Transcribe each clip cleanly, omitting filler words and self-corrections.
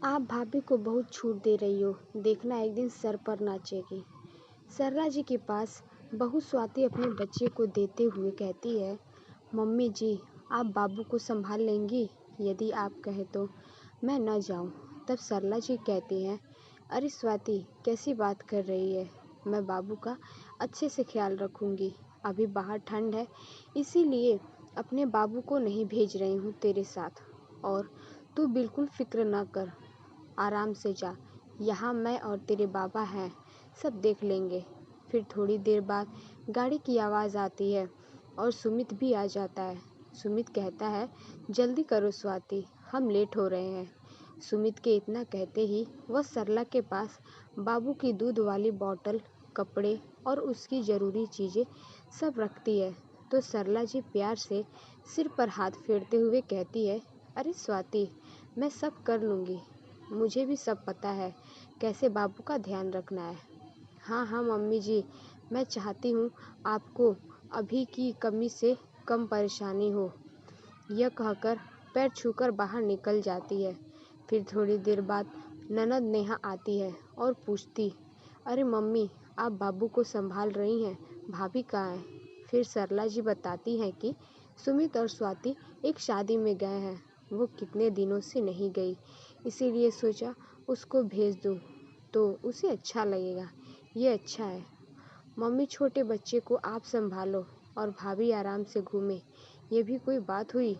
आप भाभी को बहुत छूट दे रही हो, देखना एक दिन सर पर नाचेगी। सरला जी के पास बहू स्वाति अपने बच्चे को देते हुए कहती है, मम्मी जी आप बाबू को संभाल लेंगी? यदि आप कहें तो मैं न जाऊं। तब सरला जी कहती हैं, अरे स्वाति कैसी बात कर रही है, मैं बाबू का अच्छे से ख्याल रखूंगी। अभी बाहर ठंड है, इसीलिए अपने बाबू को नहीं भेज रही हूँ तेरे साथ। और तू बिल्कुल फिक्र न कर, आराम से जा, यहाँ मैं और तेरे बाबा हैं, सब देख लेंगे। फिर थोड़ी देर बाद गाड़ी की आवाज़ आती है और सुमित भी आ जाता है। सुमित कहता है, जल्दी करो स्वाति, हम लेट हो रहे हैं। सुमित के इतना कहते ही वह सरला के पास बाबू की दूध वाली बोतल, कपड़े और उसकी ज़रूरी चीज़ें सब रखती है। तो सरला जी प्यार से सिर पर हाथ फेरते हुए कहती है, अरे स्वाति मैं सब कर लूँगी, मुझे भी सब पता है कैसे बाबू का ध्यान रखना है। हाँ हाँ मम्मी जी, मैं चाहती हूँ आपको अभी की कमी से कम परेशानी हो। यह कहकर पैर छूकर बाहर निकल जाती है। फिर थोड़ी देर बाद ननद नेहा आती है और पूछती, अरे मम्मी आप बाबू को संभाल रही हैं, भाभी कहाँ हैं? फिर सरला जी बताती हैं कि सुमित और स्वाति एक शादी में गए हैं, वो कितने दिनों से नहीं गई, इसीलिए सोचा उसको भेज दूँ तो उसे अच्छा लगेगा। ये अच्छा है मम्मी, छोटे बच्चे को आप संभालो और भाभी आराम से घूमे, ये भी कोई बात हुई?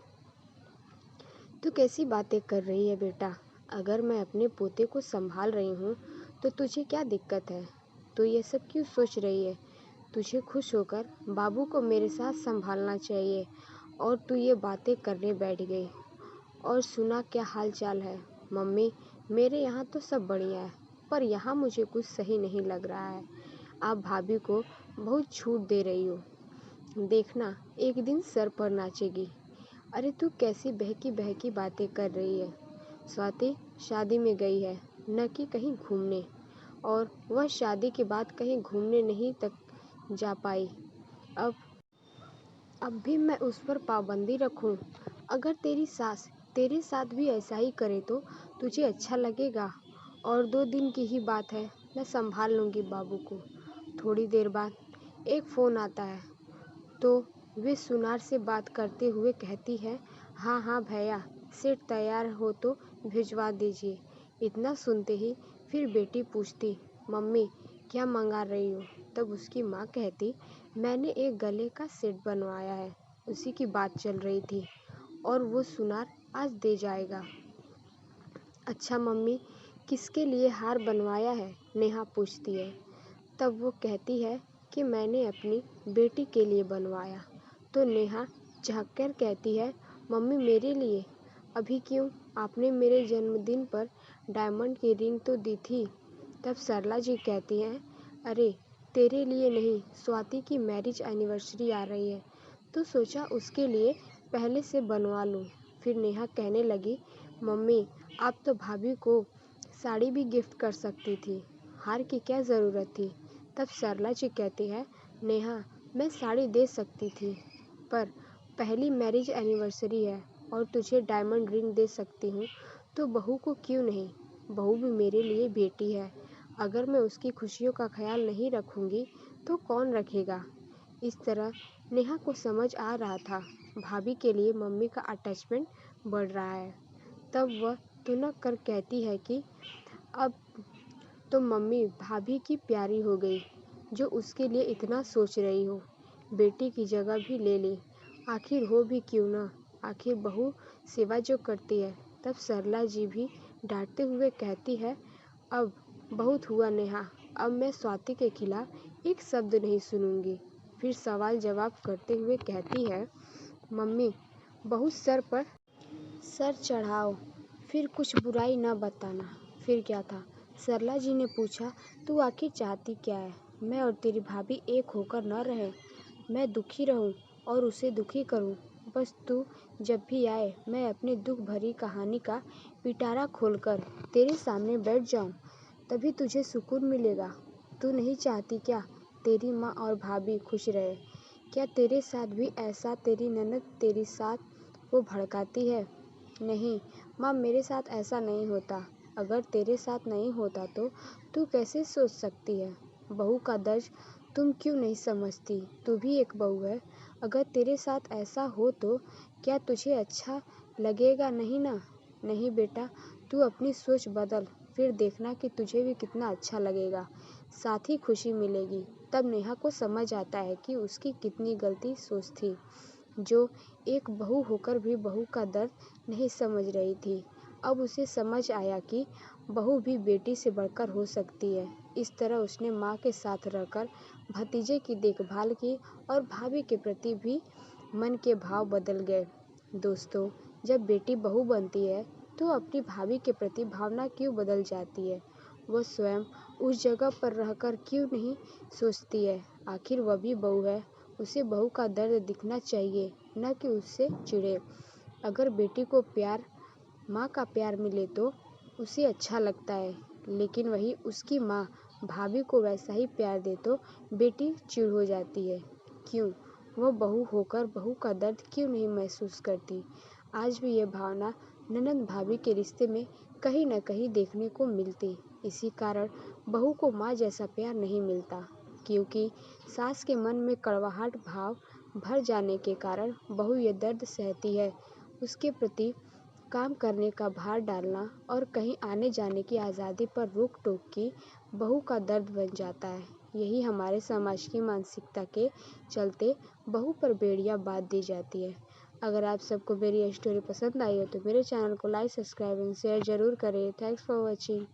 तू कैसी बातें कर रही है बेटा, अगर मैं अपने पोते को संभाल रही हूँ तो तुझे क्या दिक्कत है? तो ये सब क्यों सोच रही है? तुझे खुश होकर बाबू को मेरे साथ संभालना चाहिए और तू ये बातें करने बैठ गई। और सुना क्या हाल चाल है? मम्मी मेरे यहाँ तो सब बढ़िया है, पर यहाँ मुझे कुछ सही नहीं लग रहा है। आप भाभी को बहुत छूट दे रही हो, देखना एक दिन सर पर नाचेगी। अरे तू कैसी बहकी बहकी बातें कर रही है? स्वाति शादी में गई है, न कि कहीं घूमने, और वह शादी के बाद कहीं घूमने नहीं तक जा पाई। अब भी मैं उस पर पाबंदी रखूं? अगर तेरी सास तेरे साथ भी ऐसा ही करे तो तुझे अच्छा लगेगा? और 2 दिन की ही बात है, मैं संभाल लूँगी बाबू को। थोड़ी देर बाद एक फ़ोन आता है तो वे सुनार से बात करते हुए कहती है, हाँ हाँ भैया, सेट तैयार हो तो भिजवा दीजिए। इतना सुनते ही फिर बेटी पूछती, मम्मी क्या मंगा रही हो? तब उसकी माँ कहती, मैंने एक गले का सेट बनवाया है, उसी की बात चल रही थी और वो सुनार आज दे जाएगा। अच्छा मम्मी, किसके लिए हार बनवाया है? नेहा पूछती है। तब वो कहती है कि मैंने अपनी बेटी के लिए बनवाया। तो नेहा झाँककर कहती है, मम्मी मेरे लिए? अभी क्यों, आपने मेरे जन्मदिन पर डायमंड की रिंग तो दी थी। तब सरला जी कहती हैं, अरे तेरे लिए नहीं, स्वाति की मैरिज एनिवर्सरी आ रही है तो सोचा उसके लिए पहले से बनवा लूँ। फिर नेहा कहने लगी, मम्मी आप तो भाभी को साड़ी भी गिफ्ट कर सकती थी, हार की क्या ज़रूरत थी? तब सरला जी कहती है, नेहा मैं साड़ी दे सकती थी, पर पहली मैरिज एनिवर्सरी है और तुझे डायमंड रिंग दे सकती हूँ तो बहू को क्यों नहीं? बहू भी मेरे लिए बेटी है, अगर मैं उसकी खुशियों का ख्याल नहीं रखूँगी तो कौन रखेगा? इस तरह नेहा को समझ आ रहा था भाभी के लिए मम्मी का अटैचमेंट बढ़ रहा है। तब वह तुनक कर कहती है कि अब तो मम्मी भाभी की प्यारी हो गई, जो उसके लिए इतना सोच रही हो, बेटी की जगह भी ले ली, आखिर हो भी क्यों ना, आखिर बहू सेवा जो करती है। तब सरला जी भी डांटते हुए कहती है, अब बहुत हुआ नेहा, अब मैं स्वाति के खिलाफ एक शब्द नहीं सुनूंगी। फिर सवाल जवाब करते हुए कहती है, मम्मी बहू सर पर सर चढ़ाओ, फिर कुछ बुराई न बताना। फिर क्या था? सरला जी ने पूछा, तू आखिर चाहती क्या है? मैं और तेरी भाभी एक होकर न रहे? मैं दुखी रहूं और उसे दुखी करूं? बस तू जब भी आए मैं अपनी दुख भरी कहानी का पिटारा खोलकर तेरे सामने बैठ जाऊं, तभी तुझे सुकून मिलेगा। तू नहीं चाहती क्या तेरी माँ और भाभी खुश रहे? क्या तेरे साथ भी ऐसा तेरी ननद तेरी साथ वो भड़काती है? नहीं माँ, मेरे साथ ऐसा नहीं होता। अगर तेरे साथ नहीं होता तो तू कैसे सोच सकती है? बहू का दर्द तुम क्यों नहीं समझती? तू भी एक बहू है। अगर तेरे साथ ऐसा हो तो क्या तुझे अच्छा लगेगा? नहीं ना? नहीं बेटा, तू अपनी सोच बदल, फिर देखना कि तुझे भी कितना अच्छा लगेगा, साथ ही खुशी मिलेगी। तब नेहा को समझ आता है कि उसकी कितनी गलती सोच थी, जो एक बहू होकर भी बहू का दर्द नहीं समझ रही थी। अब उसे समझ आया कि बहू भी बेटी से बढ़कर हो सकती है। इस तरह उसने माँ के साथ रहकर भतीजे की देखभाल की और भाभी के प्रति भी मन के भाव बदल गए। दोस्तों, जब बेटी बहू बनती है तो अपनी भाभी के प्रति भावना क्यों बदल जाती है? वह स्वयं उस जगह पर रहकर क्यों नहीं सोचती है? आखिर वह भी बहू है, उसे बहू का दर्द दिखना चाहिए, न कि उससे चिढ़े। अगर बेटी को माँ का प्यार मिले तो उसे अच्छा लगता है, लेकिन वही उसकी माँ भाभी को वैसा ही प्यार दे तो बेटी चिढ़ हो जाती है। क्यों? वह बहू होकर बहू का दर्द क्यों नहीं महसूस करती? आज भी यह भावना ननंद भाभी के रिश्ते में कहीं न कहीं देखने को मिलती। इसी कारण बहू को माँ जैसा प्यार नहीं मिलता, क्योंकि सास के मन में कड़वाहट भाव भर जाने के कारण बहू ये दर्द सहती है। उसके प्रति काम करने का भार डालना और कहीं आने जाने की आज़ादी पर रोक टोक की बहू का दर्द बन जाता है। यही हमारे समाज की मानसिकता के चलते बहू पर बेड़ियां बांध दी जाती है। अगर आप सबको मेरी ये स्टोरी पसंद आई हो तो मेरे चैनल को लाइक, सब्सक्राइब एंड शेयर जरूर करें। Thanks for watching.